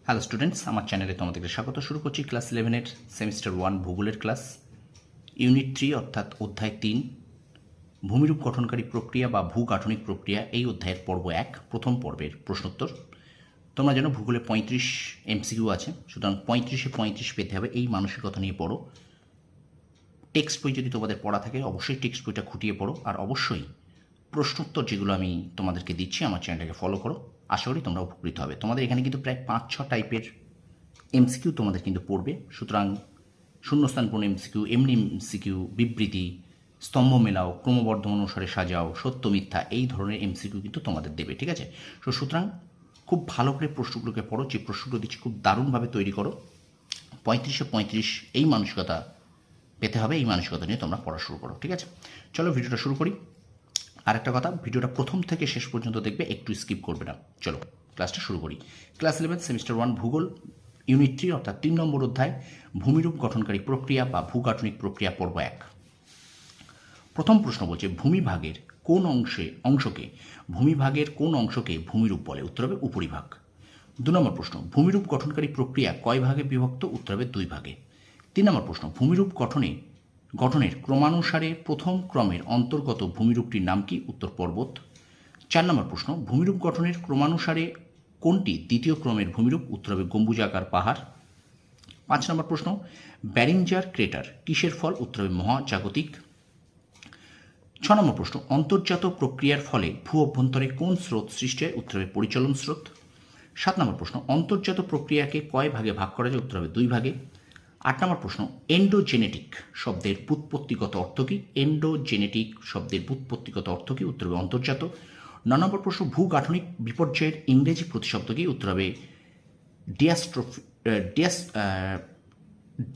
Hello students, আমার চ্যানেলে তোমাদেরকে স্বাগত। শুরু করছি ক্লাস 11-এর সেমিস্টার 1 ভূগোলের ক্লাস, ইউনিট 3 অর্থাৎ অধ্যায় 3 ভূমিরূপ গঠনকারী প্রক্রিয়া বা ভূগাঠনিক প্রক্রিয়া। এই অধ্যায়ের পর্ব 1 প্রথম পর্বের প্রশ্নোত্তর। তোমরা জানো ভূগোলে 35 এমসিকিউ আছে, সুতরাং 35-এ 35 পেতে হবে, এই মানসিকতা নিয়ে পড়ো। টেক্সট বই যদি তোমাদের পড়া থাকে অবশ্যই টেক্সট বইটা খুঁটিয়ে পড়ো, আর অবশ্যই প্রশ্নোত্তর যেগুলো আমি তোমাদেরকে দিচ্ছি আমার চ্যানেলটাকে ফলো করো। আশা করি তোমরা উপকৃত হবে। তোমাদের এখানে কিন্তু প্রায় 5-6 টাইপের এমসিকিউ তোমাদের কিন্তু পড়বে, সুতরাং শূন্যস্থানপূর্ণ এমসিকিউ, এমনি এমসিকিউ, বিবৃতি, স্তম্ভ মেলাও, ক্রমবর্ধমান অনুসারে সাজাও, সত্য মিথ্যা, এই ধরনের এমসিকিউ কিন্তু তোমাদের দেবে, ঠিক আছে? সুতরাং খুব ভালো করে প্রশ্নগুলোকে পড়ো, যে প্রশ্নগুলো দিচ্ছি খুব দারুণভাবে তৈরি করো। 35-এ 35 এই মানসিকতা পেতে হবে, এই মানসিকতা নিয়ে তোমরা পড়া শুরু করো, ঠিক আছে? চলো ভিডিওটা শুরু করি। আর একটা কথা, ভিডিওটা প্রথম থেকে শেষ পর্যন্ত দেখবে, একটু স্কিপ করবে না। চলো ক্লাসটা শুরু করি। ক্লাস 11 সেমিস্টার 1 ভূগোল, ইউনিট 3 অর্থাৎ 3 নম্বর অধ্যায় ভূমিরূপ গঠনকারী প্রক্রিয়া বা ভূগাঠনিক প্রক্রিয়া পর্ব 1। প্রথম প্রশ্ন বলছে ভূমিভাগের কোন অংশকে ভূমিরূপ বলে? উত্তর হবে উপরিভাগ। 2 নম্বর প্রশ্ন, ভূমিরূপ গঠনকারী প্রক্রিয়া কয় ভাগে বিভক্ত? উত্তর হবে 2 ভাগে। 3 নম্বর প্রশ্ন, ভূমিরূপ গঠনের ক্রমানুসারে প্রথম ক্রমের অন্তর্গত ভূমিরূপটির নাম কি? উত্তর পর্বত। 4 নম্বর প্রশ্ন, ভূমিরূপ গঠনের ক্রমানুসারে কোনটি দ্বিতীয় ক্রমের ভূমিরূপ? উত্তর হবে গম্বুজাকার পাহাড়। 5 নম্বর প্রশ্ন, ব্যারিঞ্জার ক্রেটার কিসের ফল? উত্তর হবে মহাজাগতিক। 6 নম্বর প্রশ্ন, অন্তর্জাত প্রক্রিয়ার ফলে ভূ অভ্যন্তরে কোন স্রোত সৃষ্টি হয়? উত্তর হবে পরিচলন স্রোত। 7 নম্বর প্রশ্ন, অন্তর্জাত প্রক্রিয়াকে কয় ভাগে ভাগ করা যায়? উত্তর হবে 2 ভাগে। 8 নম্বর প্রশ্ন, এন্ডোজেনেটিক শব্দের ব্যুৎপত্তিগত অর্থ কি? এন্ডোজেনেটিক শব্দের ব্যুৎপত্তিগত অর্থ কি? উত্তর হবে অন্তর্জাত। 9 নম্বর প্রশ্ন, ভূগাঠনিক বিপর্যয়ের ইংরেজি প্রতিশব্দ কি? উত্তর হবে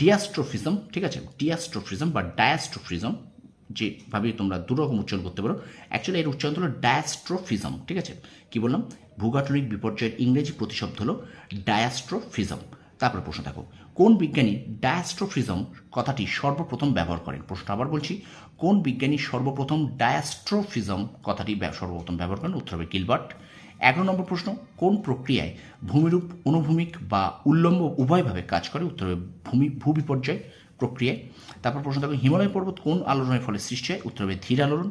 ডিয়াস্ট্রোফিজম, ঠিক আছে? ডিয়াস্ট্রোফিজম বা ডায়াস্ট্রোফিজম, যেভাবে তোমরা দুরকম উচ্চারণ করতে পারো, অ্যাকচুয়ালি এর উচ্চারণ হলো ডায়াস্ট্রোফিজম, ঠিক আছে? কি বললাম? ভূগাঠনিক বিপর্যয়ের ইংরেজি প্রতিশব্দ হলো ডায়াস্ট্রোফিজম। তারপরে প্রশ্ন দেখো, কোন বিজ্ঞানী ডায়াস্ট্রোফিজম কথাটি সর্বপ্রথম ব্যবহার করেন? প্রশ্ন আবার বলছি, কোন বিজ্ঞানী সর্বপ্রথম ডায়াস্ট্রোফিজম কথাটি সর্বপ্রথম ব্যবহার করেন? উত্তর হবে গিলবার্ট। 11 নম্বর প্রশ্ন, কোন প্রক্রিয়ায় ভূমিরূপ অনুভূমিক বা উল্লম্ব উভয়ভাবে কাজ করে? উত্তর হবে ভূবিপর্যয় প্রক্রিয়ায়। তারপর প্রশ্ন দেখো, হিমালয় পর্বত কোন আলোড়নের ফলে সৃষ্টি হয়? উত্তর হবে ধীর আলোড়ন।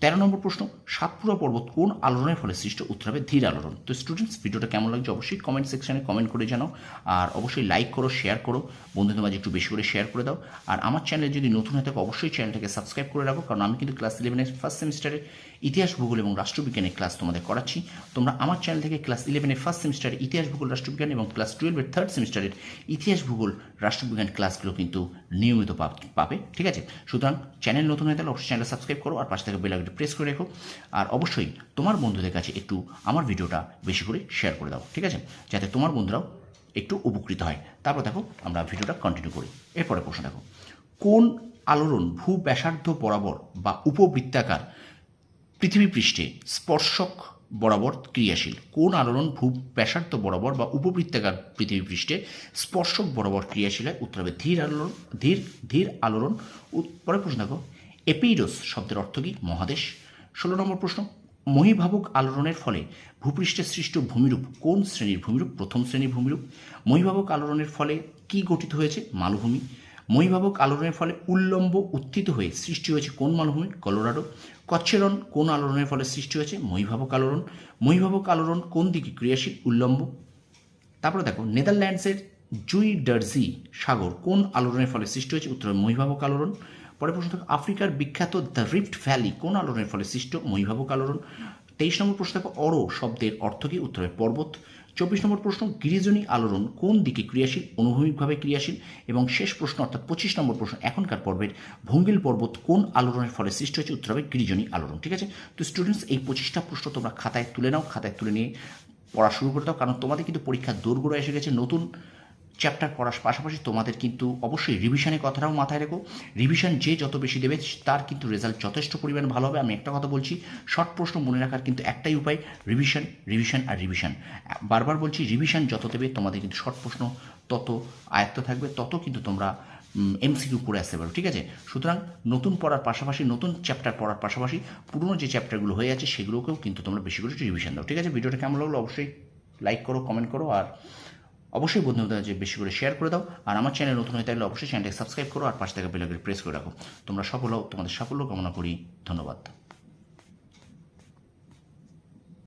13 নম্বর প্রশ্ন, সাতপুরা পর্বত কোন আলোড়নের ফলে সৃষ্টি? উত্তর হবে ধীর আলোড়ন। তো স্টুডেন্টস, ভিডিওটা কেমন লাগছে অবশ্যই কমেন্ট সেকশনে কমেন্ট করে জানাও, আর অবশ্যই লাইক করো, শেয়ার করো, বন্ধুদের মাঝে একটু বেশি করে শেয়ার করে দাও। আর আমার চ্যানেলে যদি নতুন হয়ে থাকো অবশ্যই চ্যানেলটাকে সাবস্ক্রাইব করে রাখো, কারণ আমি কিন্তু ক্লাস 11-এর ফার্স্ট সেমিস্টারের ইতিহাস, ভূগোল এবং রাষ্ট্রবিজ্ঞানের ক্লাস তোমাদের করাচ্ছি। তোমরা আমার চ্যানেল থেকে ক্লাস 11-এর ফার্স্ট সেমিস্টারের ইতিহাস, ভূগোল, রাষ্ট্রবিজ্ঞান এবং ক্লাস 12-এর থার্ড সেমিস্টারের ইতিহাস, ভূগোল, রাষ্ট্রবিজ্ঞান ক্লাসগুলো কিন্তু নিয়মিত পাবে, ঠিক আছে? সুতরাং চ্যানেল নতুন হয়ে থাকলে অবশ্যই চ্যানেলটা সাবস্ক্রাইব করো, আর পাশে থেকে বেল আইকনটি প্রেস করে রেখো, আর অবশ্যই তোমার বন্ধুদের কাছে একটু আমার ভিডিওটা বেশি করে শেয়ার করে দাও, ঠিক আছে? যাতে তোমার বন্ধুরাও একটু উপকৃত হয়। তারপর দেখো আমরা ভিডিওটা কন্টিনিউ করি। এরপরে প্রশ্ন দেখো, কোন আলোড়ন ভূ ব্যাসার্ধ বরাবর বা উপবৃত্তাকার পৃথিবী পৃষ্ঠে স্পর্শক বরাবর ক্রিয়াশীল? কোন আলোড়ন ভূ ব্যাসার্ধ বরাবর বা উপবৃত্তাকার পৃথিবী পৃষ্ঠে স্পর্শক বরাবর ক্রিয়াশীল হয়? উত্তর হবে ধীর আলোড়ন। পরের প্রশ্ন দেখো, এপিডোস শব্দের অর্থ কি? মহাদেশ। 16 নম্বর প্রশ্ন, মহীভাবক আলোড়নের ফলে ভূপৃষ্ঠে সৃষ্ট ভূমিরূপ কোন শ্রেণীর ভূমিরূপ? প্রথম শ্রেণীর ভূমিরূপ। মহীভাবক আলোড়নের ফলে কি গঠিত হয়েছে? মালভূমি। মহীভাবক আলোড়নের ফলে উল্লম্ব উত্থিত হয়ে সৃষ্টি হয়েছে কোন মালভূমি? কলোরাডো। কচ্ছেরণ কোন আলোড়নের ফলে সৃষ্টি হয়েছে? মহীভাবক আলোড়ন। মহীভাবক আলোড়ন কোন দিকে ক্রিয়াশীল? উল্লম্ব। তারপরে দেখো, নেদারল্যান্ডসের জুইডার্জি সাগর কোন আলোড়নের ফলে সৃষ্টি হয়েছে? উত্তর মহীভাবক আলোড়ন। পরে প্রশ্ন দেখো, আফ্রিকার বিখ্যাত দ্য রিফট ভ্যালি কোন আলোড়নের ফলে সৃষ্ট? মহীভাবক আলোড়ন। 23 নম্বর প্রশ্ন দেখো, অরো শব্দের অর্থ কি? উত্তর হবে পর্বত। 24 নম্বর প্রশ্ন, গিরিজনী আলোড়ন কোন দিকে ক্রিয়াশীল? অনুভূমিকভাবে ক্রিয়াশীল। এবং শেষ প্রশ্ন অর্থাৎ 25 নম্বর প্রশ্ন এখনকার পর্বের, ভঙ্গিল পর্বত কোন আলোড়নের ফলে সৃষ্টি হয়েছে? উত্তর হবে গিরিজনী আলোড়ন, ঠিক আছে? তো স্টুডেন্টস, এই 25টা প্রশ্ন তোমরা খাতায় তুলে নাও, খাতায় তুলে নিয়ে পড়া শুরু করে দাও, কারণ তোমাদের কিন্তু পরীক্ষার দোরগোড়া এসে গেছে। নতুন চ্যাপ্টার পড়ার পাশাপাশি তোমাদের কিন্তু অবশ্যই রিভিশনের কথাটাও মাথায় রেখো। রিভিশন যে যত বেশি দেবে তার কিন্তু রেজাল্ট যথেষ্ট পরিমাণ ভালো হবে। আমি একটা কথা বলছি, শর্ট প্রশ্ন মনে রাখার কিন্তু একটাই উপায়, রিভিশন, রিভিশন আর রিভিশন। বারবার বলছি, রিভিশন যত দেবে তোমাদের কিন্তু শর্ট প্রশ্ন তত আয়ত্ত থাকবে, তত কিন্তু তোমরা এমসিকিউ করে আসতে পারো, ঠিক আছে? সুতরাং নতুন পড়ার পাশাপাশি, নতুন চ্যাপ্টার পড়ার পাশাপাশি পুরনো যে চ্যাপ্টারগুলো হয়ে আছে সেগুলোকেও কিন্তু তোমরা বেশি করে রিভিশন দাও, ঠিক আছে? ভিডিওটা কেমন লাগলো অবশ্যই লাইক করো, কমেন্ট করো, আর অবশ্যই বন্ধুদের যে বেশি করে শেয়ার করে দাও, আর আমার চ্যানেল নতুন হয়ে থাকলে অবশ্যই চ্যানেলটাকে সাবস্ক্রাইব করো আর পাশে থাকা বেল আইকনটি প্রেস করে রাখো। তোমরা সফল হও, তোমাদের সাফল্য কামনা করি। ধন্যবাদ।